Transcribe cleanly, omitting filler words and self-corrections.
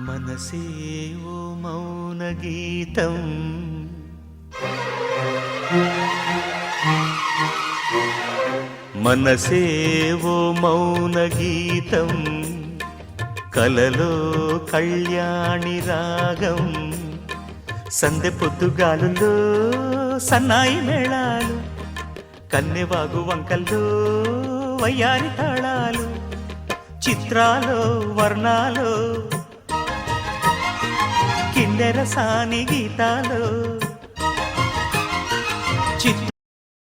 మనసే ఓ మౌన గీతం మనసే ఓ మౌన గీతం కలలో కళ్యాణి రాగం సందె పొద్దుగాలులో సన్నాయి మేళాలు కన్నెవాగు వంకల్లో వయ్యారి తాళాలు చిత్రాలో వర్ణాలో కిన్నెర సాని గీతాలో